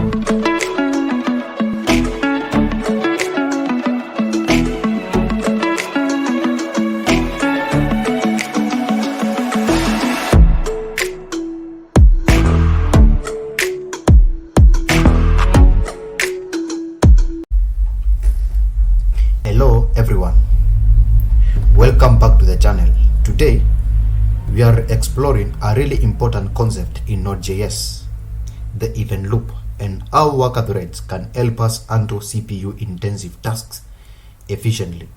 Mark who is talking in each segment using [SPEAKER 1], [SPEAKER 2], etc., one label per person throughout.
[SPEAKER 1] Hello everyone, welcome back to the channel. Today we are exploring a really important concept in Node.js, the event loop, and how worker threads can help us handle CPU intensive tasks efficiently.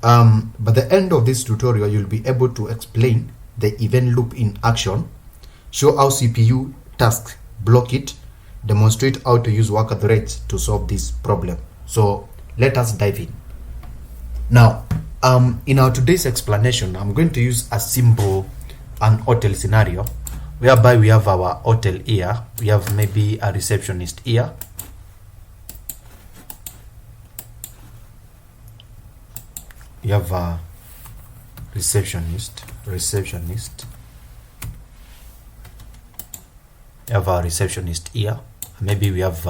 [SPEAKER 1] By the end of this tutorial, you'll be able to explain the event loop in action, show how CPU tasks block it, demonstrate how to use worker threads to solve this problem. So let us dive in. Now, in our today's explanation, I'm going to use a simple an hotel scenario whereby we have our hotel here. We have maybe a receptionist here. We have a receptionist. We have a receptionist here. Maybe we have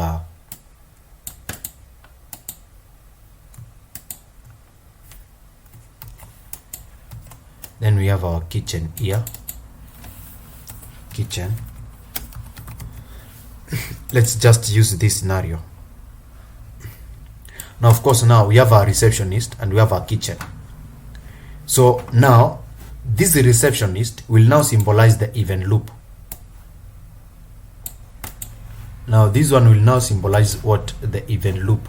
[SPEAKER 1] then we have our kitchen here. Let's just use this scenario. Now, of course, now we have our receptionist and we have our kitchen. So now this receptionist will now symbolize the event loop. Now this one will now symbolize what? The event loop.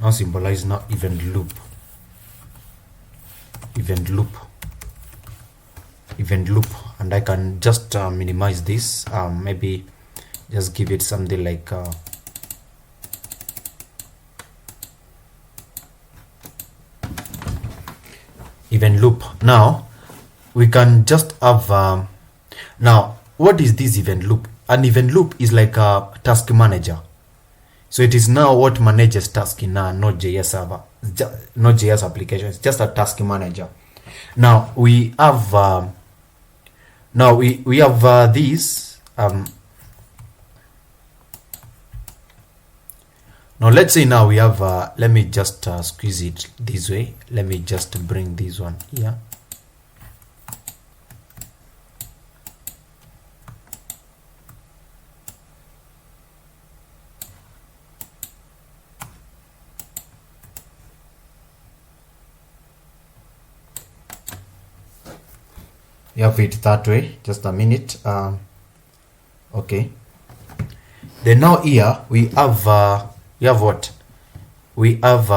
[SPEAKER 1] Now symbolize now event loop, and I can just minimize this, maybe just give it something like event loop. Now we can just have now what is this event loop? An event loop is like a task manager. So it is now what manages task in a Node.js server, Node.js application. It's just a task manager. Now we have this. Now let's say now we have. Let me just squeeze it this way. Let me just bring this one here. You have it that way. Just a minute. Okay. Then now here we have what? We have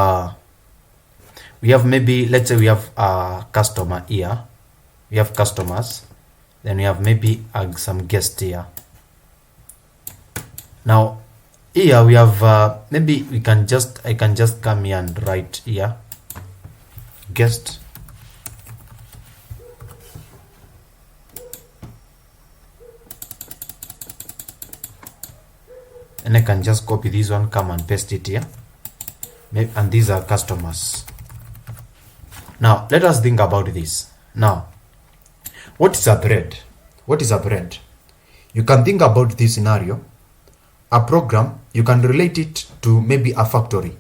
[SPEAKER 1] maybe, let's say we have a customer here. We have customers. Then we have maybe some guests here. Now here we have maybe I can just come here and write here guest. And I can just copy this one, come and paste it here. And these are customers. Now let us think about this. Now, what is a thread? What is a thread? You can think about this scenario. A program, you can relate it to maybe a factory.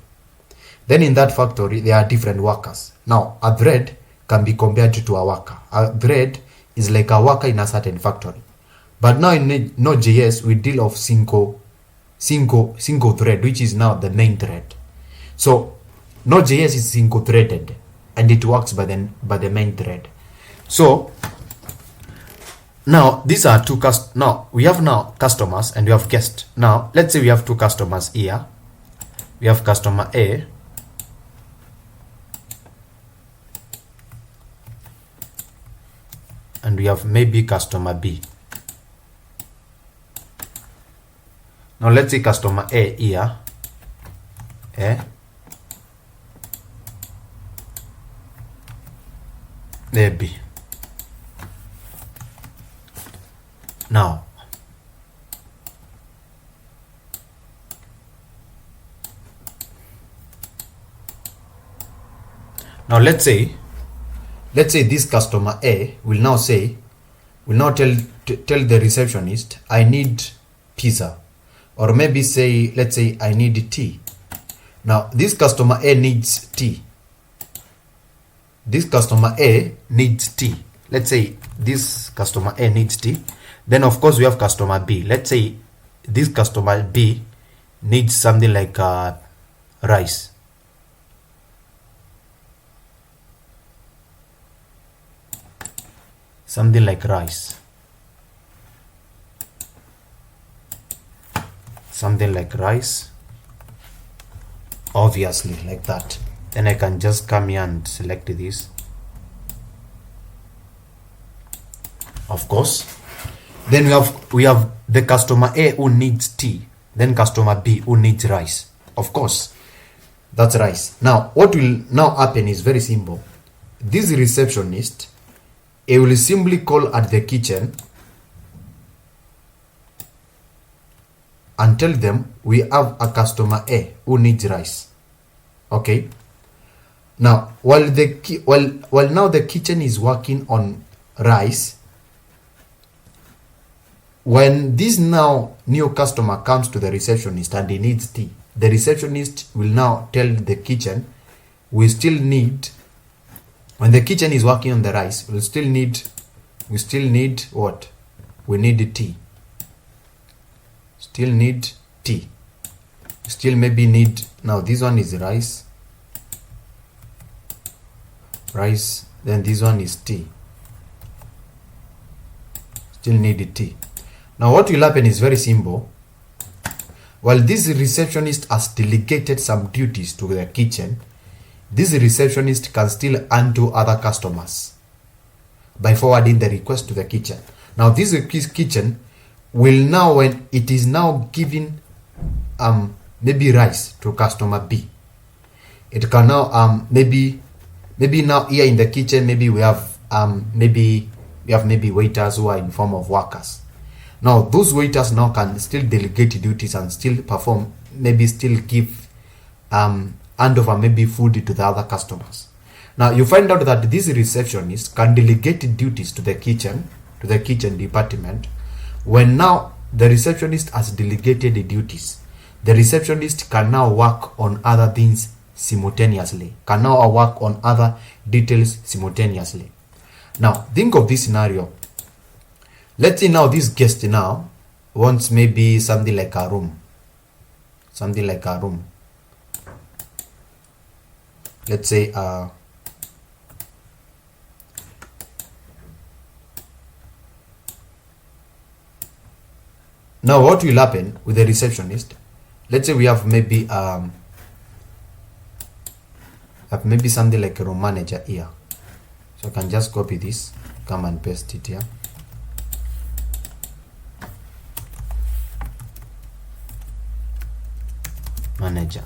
[SPEAKER 1] Then in that factory, there are different workers. Now, a thread can be compared to a worker. A thread is like a worker in a certain factory. But now in Node.js, we deal of single thread, which is now the main thread. So Node.js is single threaded and it works by the main thread. So now these are two now we have now customers and we have guests. Now let's say we have two customers here. We have customer A and we have maybe customer B. Now let's say customer A here, there B. Now let's say this customer A will now say, will now tell the receptionist I need pizza, or maybe say, let's say I need tea. Now this customer A needs tea. This customer A needs tea. Let's say this customer A needs tea. Then of course we have customer B. Let's say this customer B needs something like rice. Something like rice. Something like rice. Obviously, like that. Then I can just come here and select this. Of course. Then we have the customer A who needs tea. Then customer B who needs rice. Of course, that's rice. Now, what will now happen is very simple. This receptionist, he will simply call at the kitchen and tell them we have a customer A who needs rice. Okay. Now, while now the kitchen is working on rice, when this now new customer comes to the receptionist and he needs tea, the receptionist will now tell the kitchen we still need, when the kitchen is working on the rice, we still need what? We need tea. Still need tea. Still maybe need, now this one is rice, then this one is tea. Still need tea. Now what will happen is very simple. While this receptionist has delegated some duties to the kitchen, this receptionist can still undo other customers by forwarding the request to the kitchen. Now this kitchen will now, when it is now giving maybe rice to customer B, it can now maybe now here in the kitchen maybe we have maybe waiters who are in form of workers. Now those waiters now can still delegate duties and still perform, maybe still give hand over maybe food to the other customers. Now you find out that this receptionist can delegate duties to the kitchen department. When now the receptionist has delegated the duties, the receptionist can now work on other things simultaneously, can now work on other details simultaneously. Now think of this scenario. Let's say now this guest now wants maybe something like a room. Let's say now what will happen with the receptionist? Let's say we have maybe something like a room manager here. So I can just copy this, come and paste it here. Manager.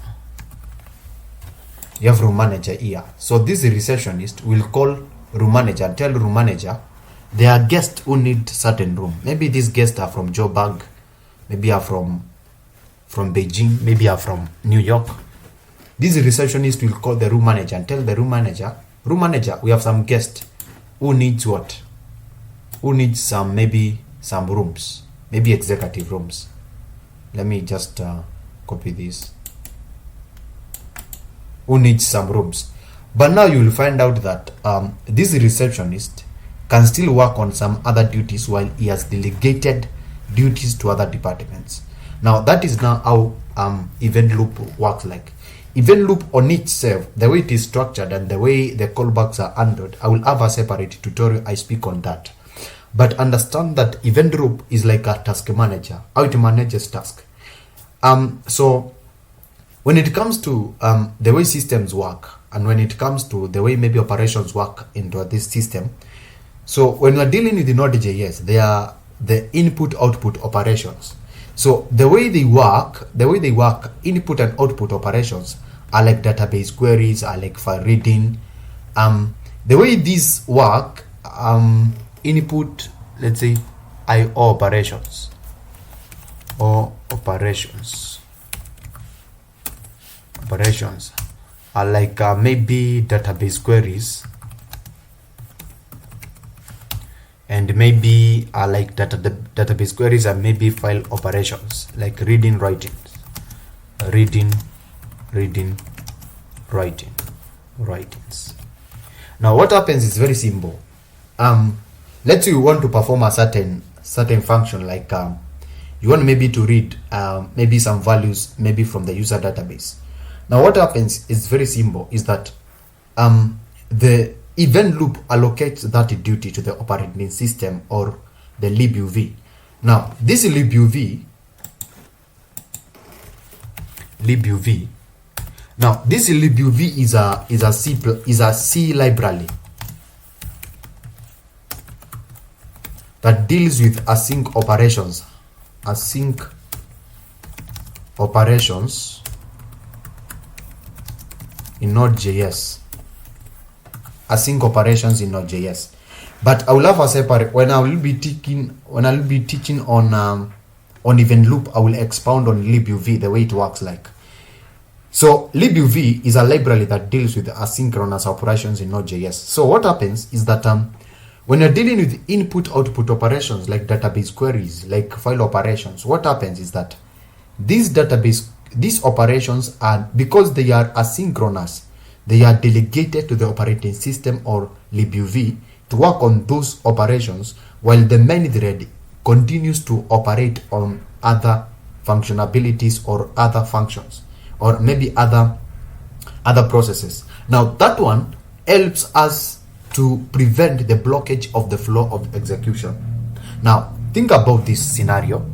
[SPEAKER 1] You have room manager here. So this receptionist will call room manager and tell room manager there are guests who need certain room. Maybe these guests are from Joburg, maybe are from Beijing, maybe are from New York. This receptionist will call the room manager and tell the room manager, we have some guests who needs what? Who needs some rooms, maybe executive rooms. Let me just copy this. Who needs some rooms. But now you will find out that this receptionist can still work on some other duties while he has delegated duties to other departments. Now that is now how event loop works. Like event loop on itself, the way it is structured and the way the callbacks are handled, I will have a separate tutorial I speak on that. But understand that event loop is like a task manager, how it manages task. So when it comes to the way systems work, and when it comes to the way maybe operations work into this system, so when we're dealing with the Node.js, they are the input-output operations. So the way they work, input and output operations are like database queries, are like file reading. The way these work, input, let's say, IO operations or operations are like maybe database queries, and maybe like database queries and maybe file operations like reading, writing, writings. Now what happens is very simple. Let's say you want to perform a certain function, like you want maybe to read maybe some values maybe from the user database. Now what happens is very simple, is that the event loop allocates that duty to the operating system or the libuv. Now this libuv, now this libuv is a C library that deals with async operations in Node.js. Async operations in Node.js. But I will have a separate, when I will be teaching on event loop, I will expound on libuv, the way it works like. So libuv is a library that deals with asynchronous operations in Node.js. So what happens is that when you're dealing with input-output operations like database queries, like file operations, what happens is that these operations are, because they are asynchronous, they are delegated to the operating system or libuv to work on those operations, while the main thread continues to operate on other functionalities or other functions, or maybe other processes. Now that one helps us to prevent the blockage of the flow of execution. Now think about this scenario.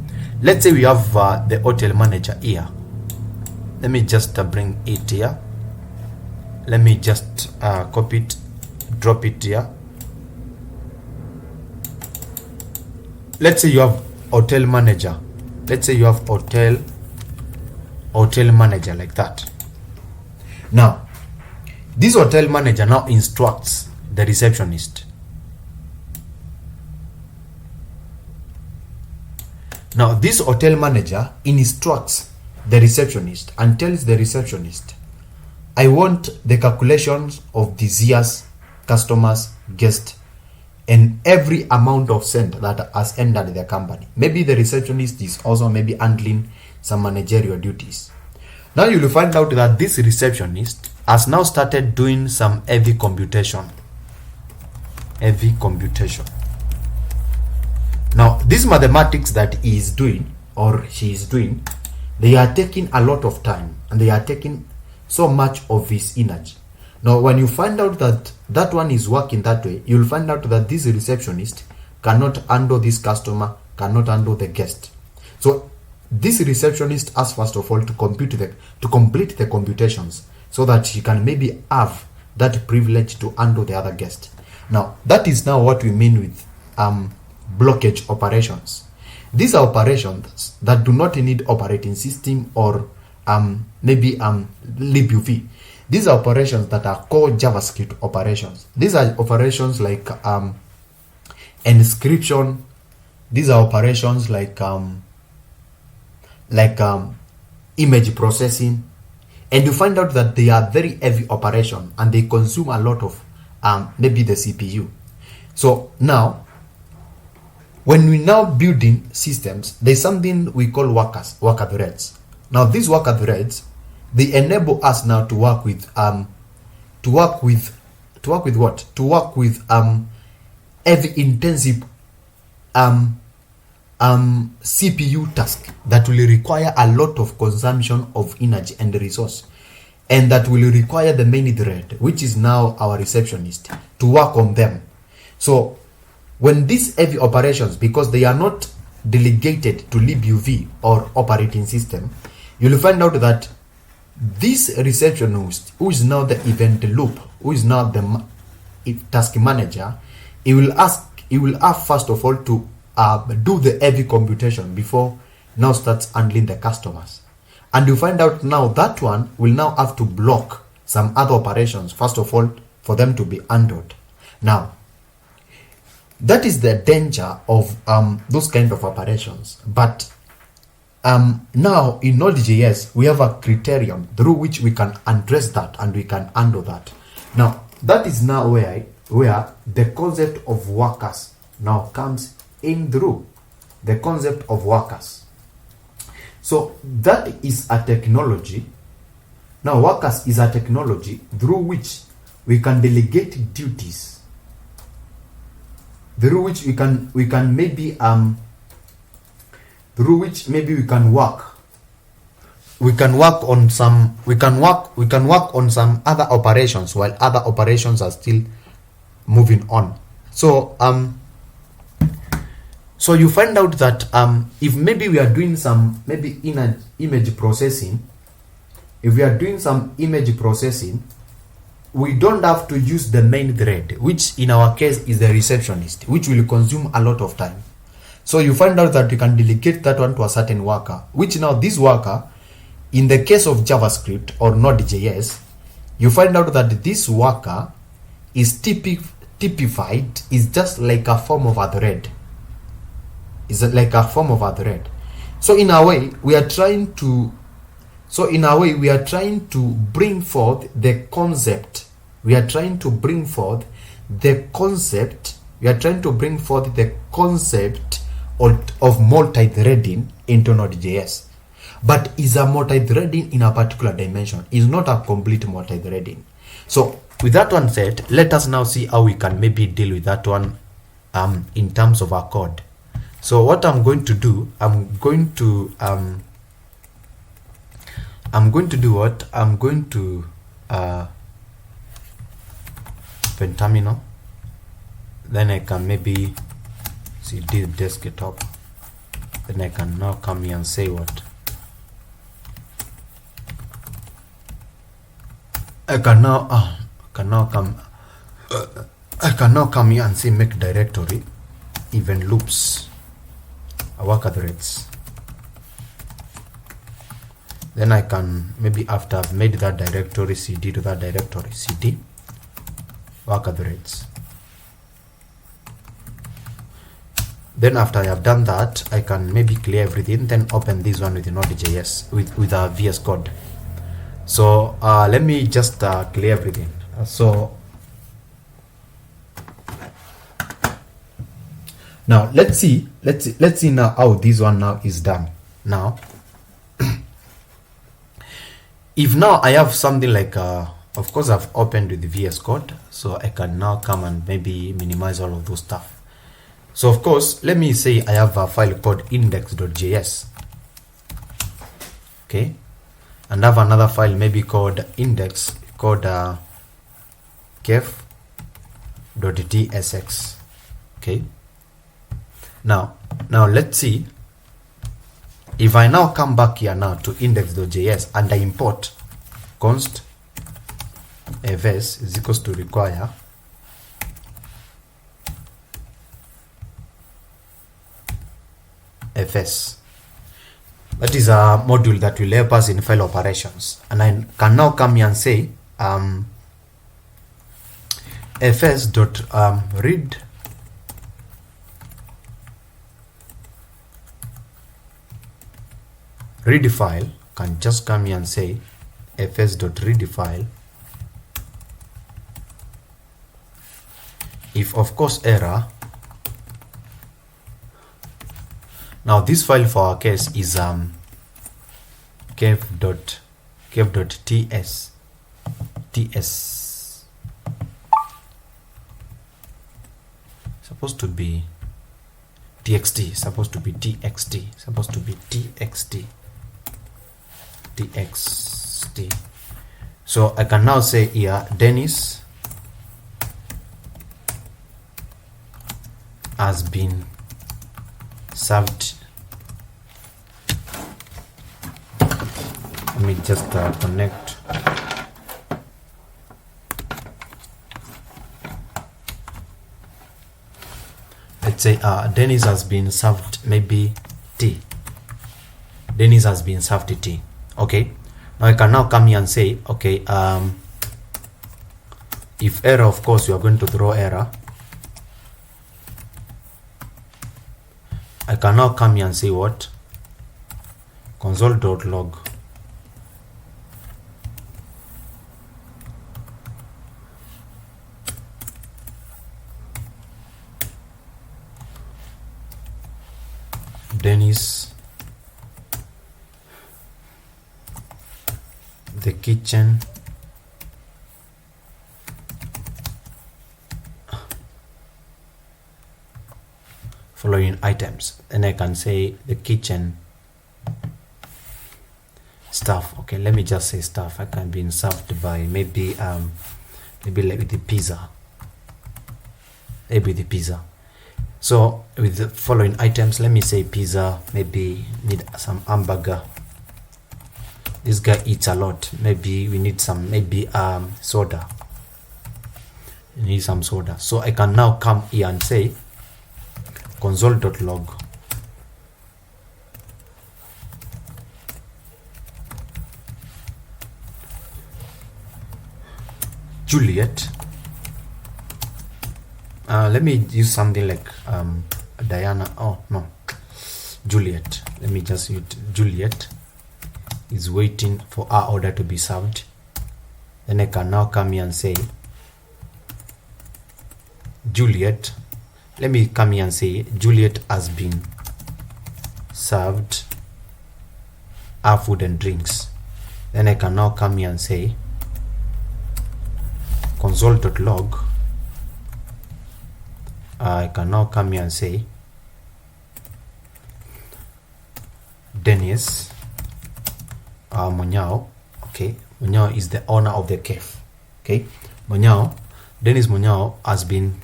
[SPEAKER 1] Let's say we have the hotel manager here. Let me just bring it here. Let me just copy it, drop it here. Let's say you have hotel manager. Let's say you have hotel manager like that. Now this hotel manager now instructs the receptionist. Now this hotel manager instructs the receptionist and tells the receptionist, I want the calculations of this year's customers, guests, and every amount of cent that has entered the company. Maybe the receptionist is also maybe handling some managerial duties. Now you will find out that this receptionist has now started doing some heavy computation. Now this mathematics that he is doing or she is doing, they are taking a lot of time and they are taking so much of his energy. Now when you find out that that one is working that way, you will find out that this receptionist cannot handle this customer, cannot handle the guest. So this receptionist has first of all to complete the computations so that she can maybe have that privilege to handle the other guest. Now that is now what we mean with blockage operations. These are operations that do not need operating system or maybe libuv. These are operations that are called JavaScript operations. These are operations like inscription. These are operations like image processing, and you find out that they are very heavy operation and they consume a lot of maybe the CPU. So now when we now building systems, there's something we call worker threads. Now these worker threads, they enable us now to work with heavy intensive CPU task that will require a lot of consumption of energy and resource, and that will require the main thread, which is now our receptionist, to work on them. So when these heavy operations, because they are not delegated to libuv or operating system, you'll find out that this receptionist, who is now the event loop, who is now the task manager, he will have first of all to do the heavy computation before now starts handling the customers. And you find out now that one will now have to block some other operations first of all for them to be handled. Now that is the danger of those kind of operations. But now in Node.js we have a criterion through which we can address that and we can handle that. Now that is now where the concept of workers now comes in through the concept of workers. So that is a technology. Now workers is a technology through which we can delegate duties, through which we can maybe through which maybe we can work on some other operations while other operations are still moving on. So so you find out that if maybe we are doing some image processing, we don't have to use the main thread, which in our case is the receptionist, which will consume a lot of time. So you find out that you can delegate that one to a certain worker, which now this worker, in the case of JavaScript or Node.js, you find out that this worker is typified, is just like a form of a thread. So in a way, we are trying to bring forth the concept. Of multi-threading into Node.js. But is a multi-threading in a particular dimension, is not a complete multi-threading. So with that one said, let us now see how we can maybe deal with that one in terms of our code. So what I'm going to do, I'm going to open terminal, then I can maybe cd desktop, then I can now come here and say what I can now come here and say make directory event loops worker threads. Then I can maybe, after I've made that directory, cd to that directory, cd worker threads. Then after I have done that, I can maybe clear everything, then open this one with the Node.js with our VS Code. So let me just clear everything. So now let's see now how this one now is done. Now if now I have something like of course I've opened with the VS Code, so I can now come and maybe minimize all of those stuff. So of course, let me say I have a file called index.js, okay, and I have another file maybe called index called kef.tsx, okay. Now let's see if I now come back here now to index.js and I import const fs is equals to require fs. That is a module that will help us in file operations, and I can now come here and say fs.read file. Can just come here and say fs.read file. If of course error. Now this file for our case is kef.ts supposed to be txt, txt. So I can now say here Dennis has been served. Let me just connect. Let's say Dennis has been served maybe tea. Dennis has been served tea. Okay. Now I can now come here and say, okay, if error, of course, you are going to throw error. I can now come here and say what? Console.log. Dennis, the kitchen, following items. And I can say the kitchen stuff. Okay, let me just say stuff. I can be served by maybe like the pizza. Maybe the pizza. So with the following items, let me say pizza, maybe need some hamburger. This guy eats a lot. Maybe we need some, maybe soda. We need some soda. So I can now come here and say console.log Juliet. Let me use something like Diana. Oh no, Juliet. Let me just use Juliet is waiting for our order to be served. Then I can now come here and say Juliet. Let me come here and say Juliet has been served our food and drinks. Then I can now come here and say console.log. I can now come here and say Dennis Munyao. Okay, Munyao is the owner of the cave. Okay, Munyao, Dennis Munyao has been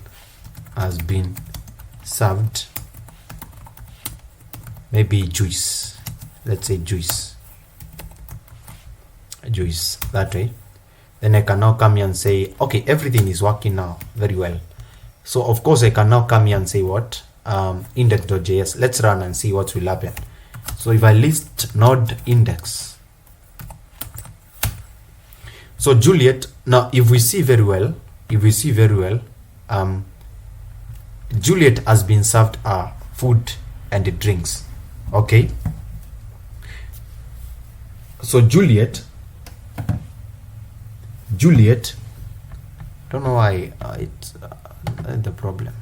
[SPEAKER 1] served maybe juice. Let's say juice that way. Then I can now come here and say, okay, everything is working now very well. So of course I can now come here and say what index.js. Let's run and see what will happen. So if I list node index, so Juliet, now if we see very well, Juliet has been served food and drinks. Okay, so Juliet, don't know why it's the problem.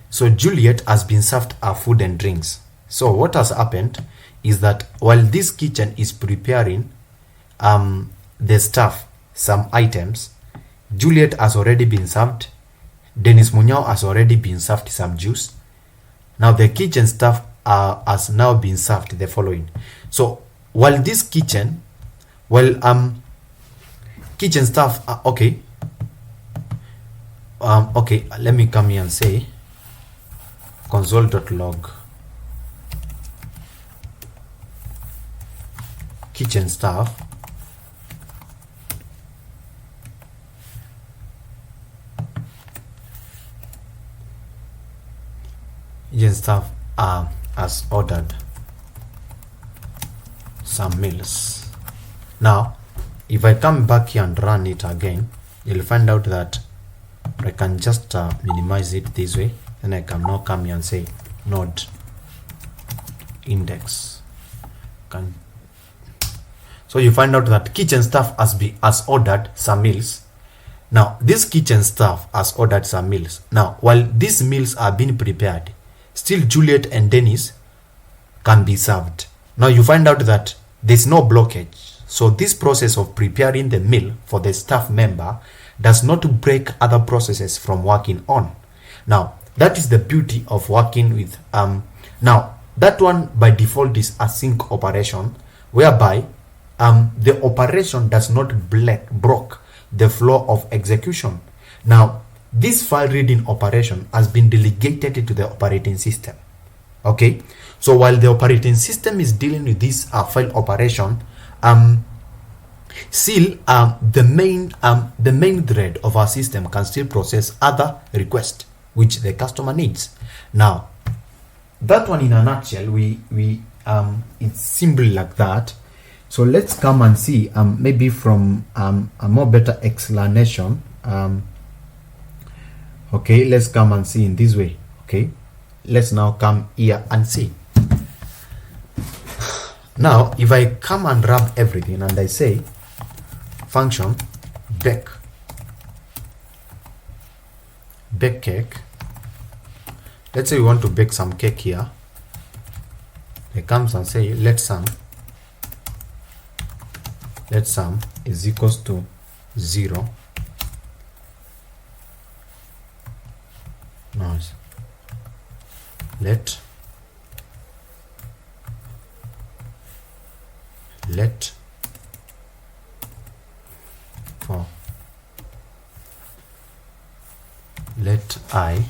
[SPEAKER 1] So Juliet has been served food and drinks. So what has happened is that while this kitchen is preparing the stuff, some items, Juliet has already been served. Dennis Munyao has already been served some juice. Now the kitchen stuff has now been served the following. So while this kitchen, kitchen stuff, okay, let me come here and say console.log kitchen stuff as ordered some meals. Now if I come back here and run it again, you'll find out that I can just minimize it this way. Then I can now come here and say node index. So you find out that kitchen stuff has ordered some meals. Now this kitchen stuff has ordered some meals. Now while these meals are being prepared, still Juliet and Dennis can be served. Now you find out that there's no blockage. So this process of preparing the meal for the staff member does not break other processes from working on. Now that is the beauty of working with now that one by default is async operation, whereby the operation does not block the flow of execution. Now this file reading operation has been delegated to the operating system. Okay, so while the operating system is dealing with this file operation, still the main thread of our system can still process other requests which the customer needs. Now that one in a nutshell, we it's simply like that. So let's come and see maybe from a more better explanation. Okay, let's come and see in this way. Okay, let's now come here and see. Now if I come and wrap everything and I say function bake cake, let's say we want to bake some cake here. It comes and say let sum is equals to 0. Nice. Let for let I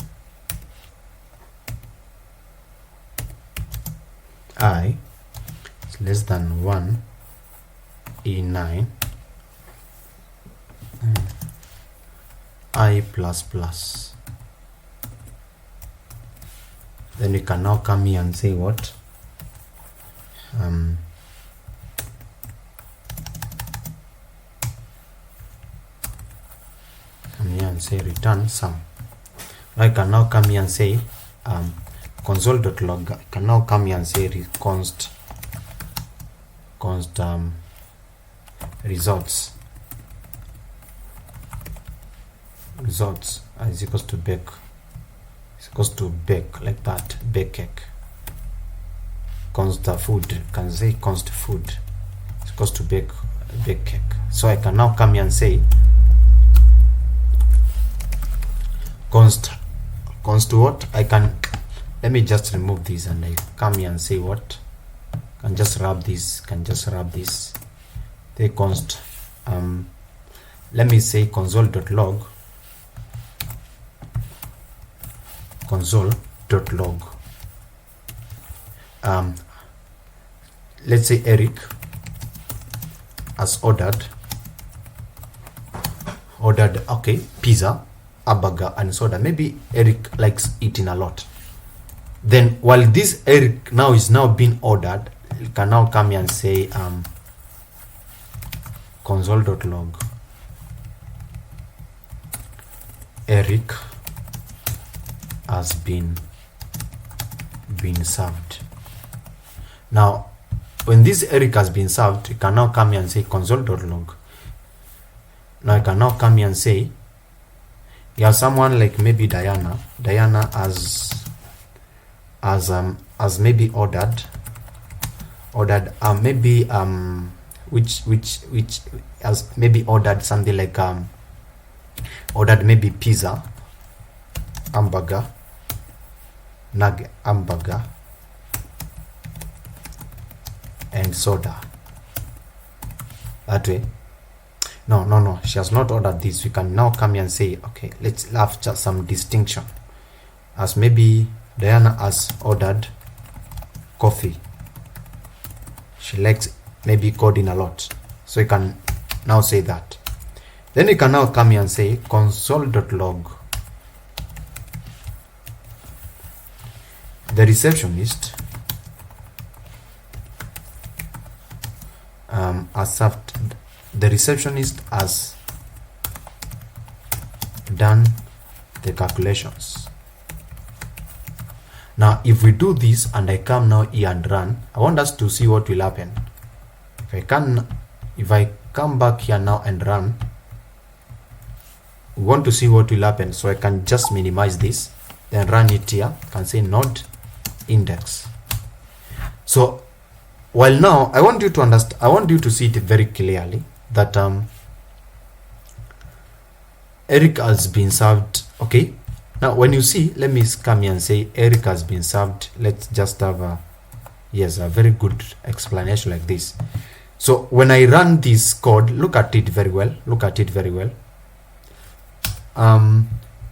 [SPEAKER 1] is less than 1 E9 I plus plus. Then we can now come here and say what? Come here and say return sum. I can now come here and say console.log. I can now come here and say const results is equals to bake. It's equals to bake, like that, bake cake. Const food, can say const food is equals to bake cake. So I can now come here and say const what? I can, let me just remove this and I come here and say what? Can just wrap this, they const let me say console.log let's say Eric has ordered okay, pizza, a burger and soda. Maybe Eric likes eating a lot. Then while this Eric now is being ordered, you can now come here and say console.log Eric has been served. Now when this Eric has been served, you can now come here and say console.log. Now I can now come here and say you have someone like maybe Diana has maybe ordered maybe which has maybe ordered something like ordered maybe pizza, hamburger, nugget, hamburger and soda. That way. No, she has not ordered this. We can now come here and say, okay, let's have just some distinction. As maybe Diana has ordered coffee. She likes maybe coding a lot. So you can now say that. Then you can now come here and say console.log the receptionist has served. The receptionist has done the calculations. Now if we do this and I come now here and run, I want us to see what will happen. If I come back here now and run, we want to see what will happen. So I can just minimize this, then run it here. I can say node index. So while now I want you to understand, I want you to see it very clearly that Eric has been served. Okay, now when you see, let me come here and say Eric has been served. Let's just have a very good explanation like this. So when I run this code, look at it very well.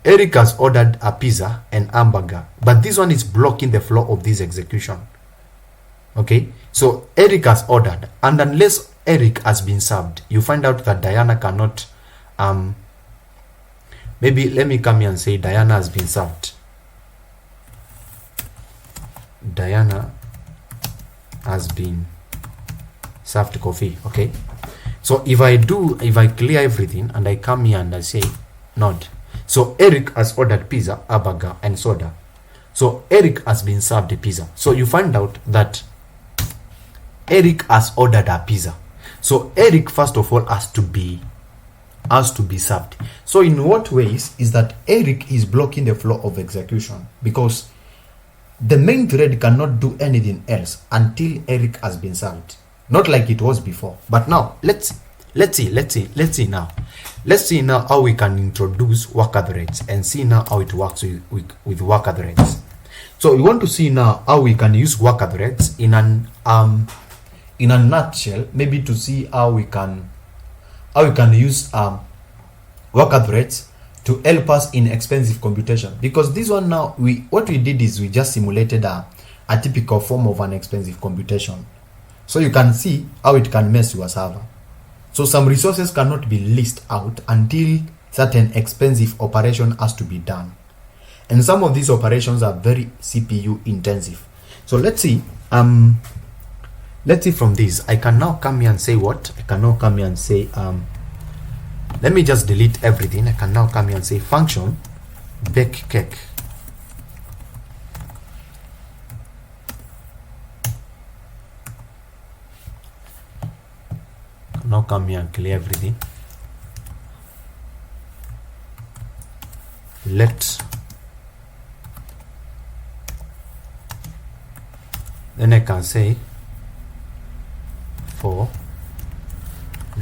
[SPEAKER 1] Eric has ordered a pizza and hamburger, but this one is blocking the flow of this execution. Okay, so Eric has ordered, and unless Eric has been served, you find out that Diana cannot maybe let me come here and say Diana has been served. Diana has been served coffee. Okay, so if I clear everything and I come here and I say node, so Eric has ordered pizza, a burger and soda. So Eric has been served a pizza. So you find out that Eric has ordered a pizza. So Eric first of all has to be served. So in what ways is that Eric is blocking the flow of execution? Because the main thread cannot do anything else until Eric has been served. Not like it was before. But now let's see now. Let's see now how we can introduce worker threads and see now how it works with worker threads. So we want to see now how we can use worker threads in a nutshell, maybe to see how we can use worker threads to help us in expensive computation. Because this one now, what we did is we just simulated a typical form of an expensive computation. So you can see how it can mess your server. So some resources cannot be leased out until certain expensive operation has to be done. And some of these operations are very CPU intensive. So let's see from this. I can now come here and say what? I can now come here and say let me just delete everything. I can now come here and say function bake cake. Now come here and clear everything. Then I can say for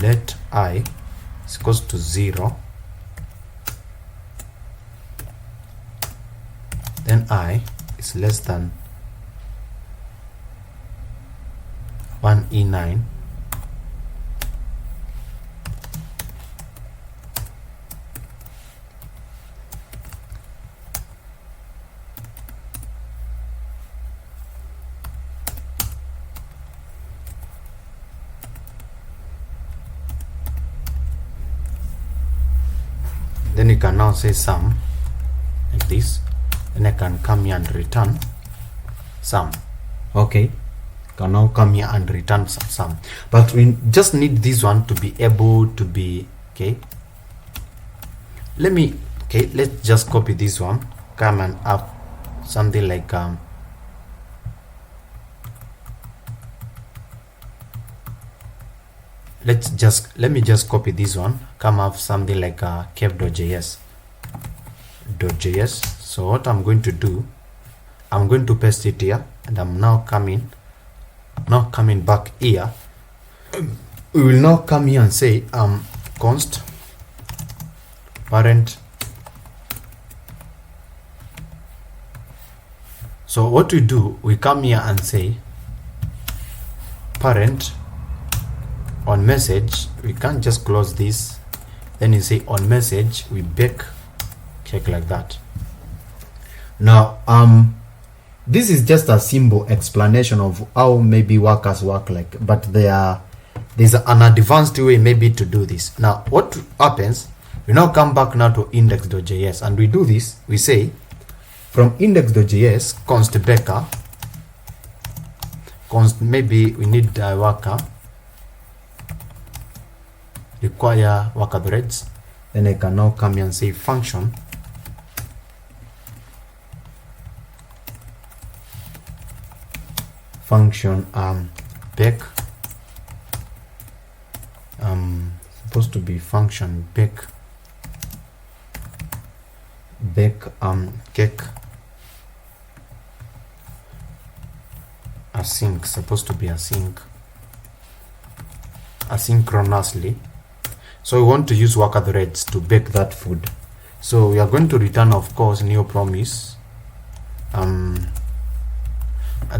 [SPEAKER 1] let I is equals to 0, then I is less than 1E9, then you can now say sum like this, and I can come here and return sum. Okay, can now come here and return some sum, but we just need this one to be able to be okay. Let's just copy this one, come and up something like let me just copy this one, come up something like cave.js. So what I'm going to do, I'm going to paste it here, and I'm now coming back here. We will now come here and say const parent. So what we do, we come here and say parent on message. We can't just close this, then you say on message we bake cake like that. Now this is just a simple explanation of how maybe workers work like, but there's an advanced way maybe to do this. Now what happens, we now come back now to index.js, and we do this. We say from index.js const baker const, maybe we need a worker require worker threads. Then I can now come here and say function bake supposed to be function bake cake async, supposed to be asynchronously. So we want to use worker threads to bake that food. So we are going to return, of course, new promise. And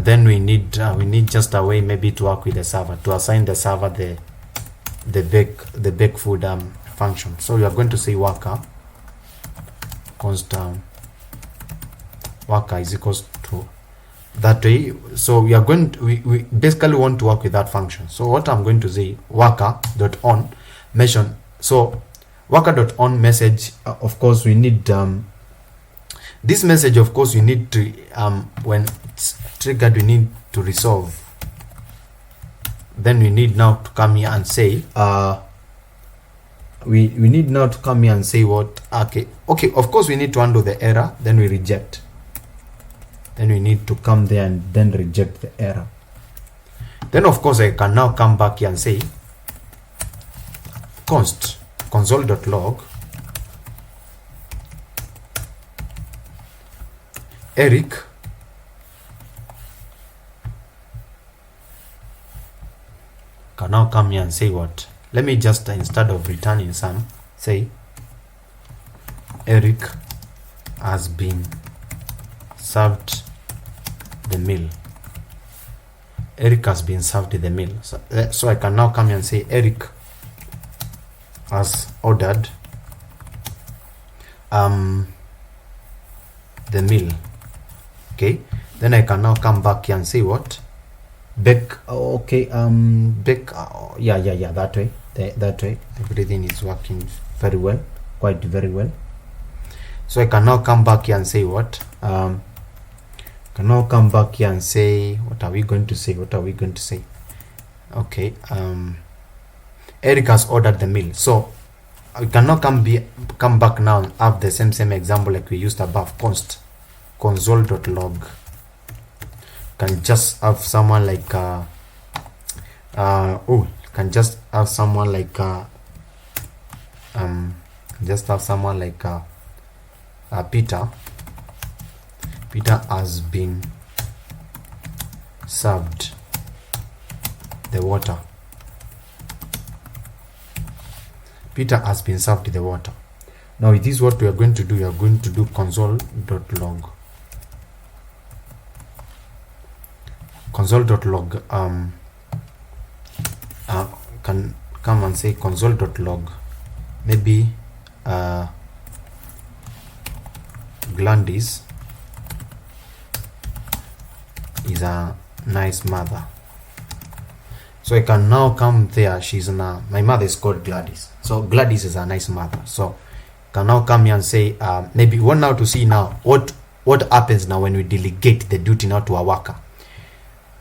[SPEAKER 1] then we need just a way maybe to work with the server, to assign the server the bake food function. So we are going to say worker const worker is equals to that way. So we are going to, we basically want to work with that function. So what I'm going to say, worker.on mention. So worker.on message, of course we need this message, of course we need to when it's triggered we need to resolve. Then we need now to come here and say we need now to come here and say what, okay, of course we need to undo the error, then we reject. Then we need to come there and then reject the error. Then of course I can now come back here and say const console.log Eric can now come here and say what? Let me just, instead of returning some, say Eric has been served the meal. Eric has been served the meal. So I can now come here and say Eric has ordered the meal. Okay, then I can now come back here and say what? Back. Okay, back. Yeah, that way. That way. Everything is working very well, quite very well. So I can now come back here and say what? Can now come back here and say, what are we going to say? What are we going to say? Okay, Eric has ordered the meal. So we can now come back now and have the same example like we used above. Console.log. Can just have someone like can just have someone like Peter. Peter has been served the water. Peter has been served the water. Now it is what we are going to do. We are going to do console.log. Console.log can come and say console.log. Maybe Gladys is a nice mother. So I can now come there. My mother is called Gladys. So Gladys is a nice mother. So can now come here and say maybe we want now to see now what happens now when we delegate the duty now to a worker.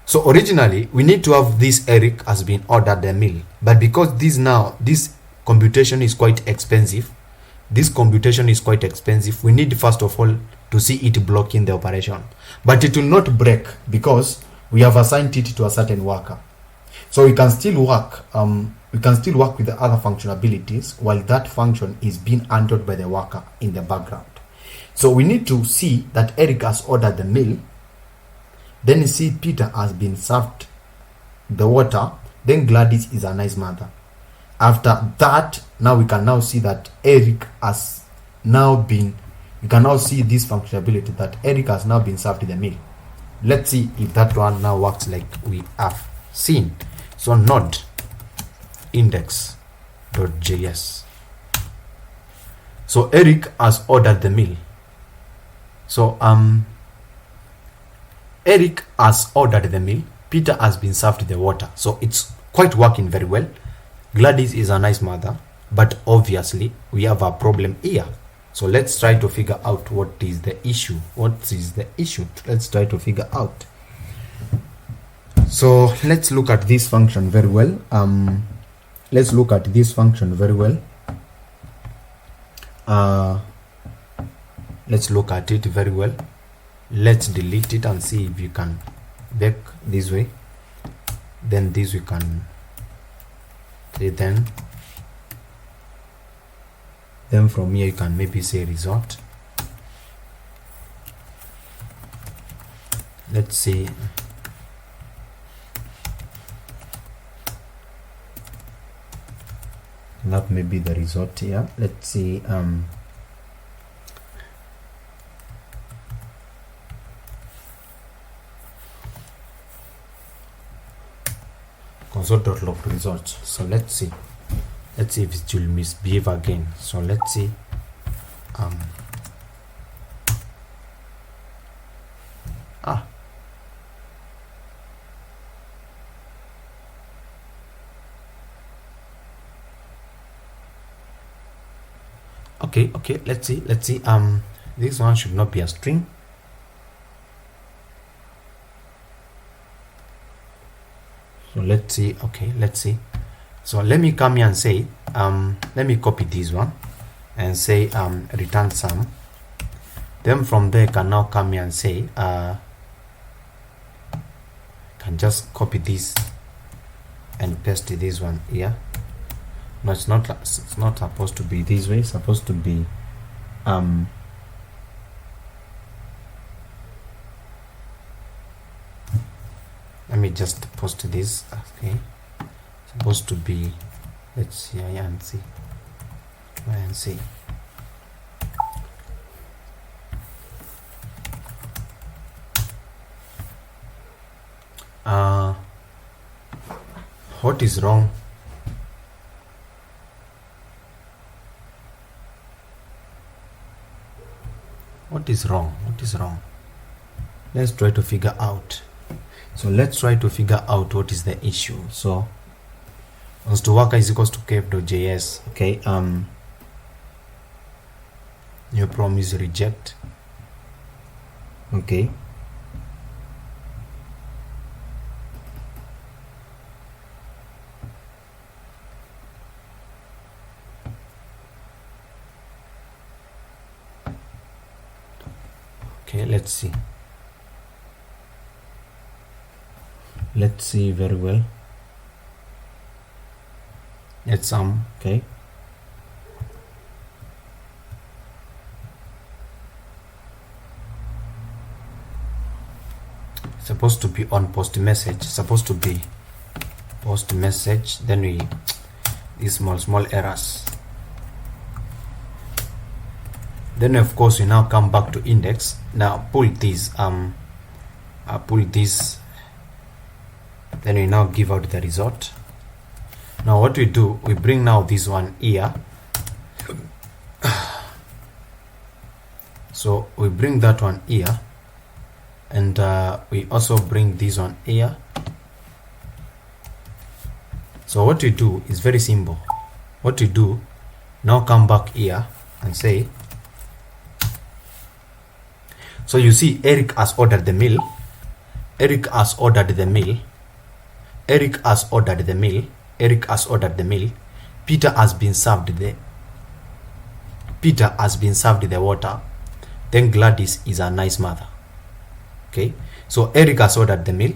[SPEAKER 1] So originally we need to have this Eric has been ordered the meal, but because this computation is quite expensive, we need first of all to see it blocking the operation, but it will not break because we have assigned it to a certain worker. So we can still work with the other functionalities while that function is being handled by the worker in the background. So we need to see that Eric has ordered the meal. Then you see Peter has been served the water. Then Gladys is a nice mother. After that, now we can now see that Eric has now been, you can now see this functionality that Eric has now been served the meal. Let's see if that one now works like we have seen. So node index.js. So Eric has ordered the meal. So Eric has ordered the meal. Peter has been served the water. So it's quite working very well. Gladys is a nice mother, but obviously we have a problem here. So let's try to figure out what is the issue. Let's try to figure out. So let's look at this function very well. Let's look at this function very well. Let's look at it very well. Let's delete it and see if you can back this way. Then this we can say, then from here you can maybe say result. Let's see. That may be the result here. Let's see. Console.log results. So let's see if it will misbehave again. So let's see. Okay, let's see. This one should not be a string. So let's see. So let me come here and say let me copy this one and say return sum. Then from there I can now come here and say can just copy this and paste this one here. No, it's not supposed to be this way. It's supposed to be let me just post this. Okay, supposed to be, let's see, try and see. What is wrong? What is wrong? Let's try to figure out. So let's try to figure out what is the issue. So as to worker is equals to kf.js. Okay, new promise reject. Okay, let's see very well. Let's okay, supposed to be on post message, then we these small errors. Then of course we now come back to index. Now pull this, then we now give out the result. Now what we do, we bring now this one here. So we bring that one here, and we also bring this one here. So what we do is very simple. What we do, now come back here and say, so you see Eric has ordered the meal. Eric has ordered the meal. Peter has been served the water. Then Gladys is a nice mother. Okay, so Eric has ordered the meal.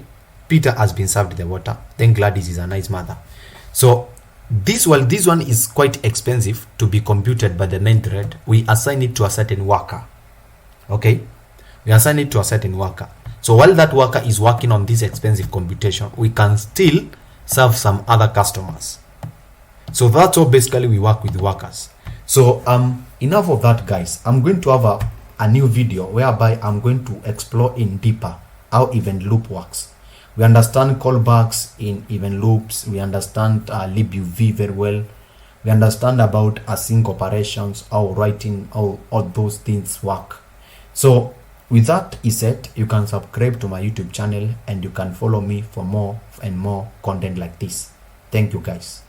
[SPEAKER 1] Peter has been served the water. Then Gladys is a nice mother. So this one is quite expensive to be computed by the main thread. We assign it to a certain worker. Okay, we assign it to a certain worker. So while that worker is working on this expensive computation, we can still serve some other customers. So that's how basically we work with workers. So enough of that, guys. I'm going to have a new video whereby I'm going to explore in deeper how event loop works. We understand callbacks in event loops. We understand libuv very well. We understand about async operations, how writing, how all those things work. So with that is said, you can subscribe to my YouTube channel and you can follow me for more and more content like this. Thank you, guys.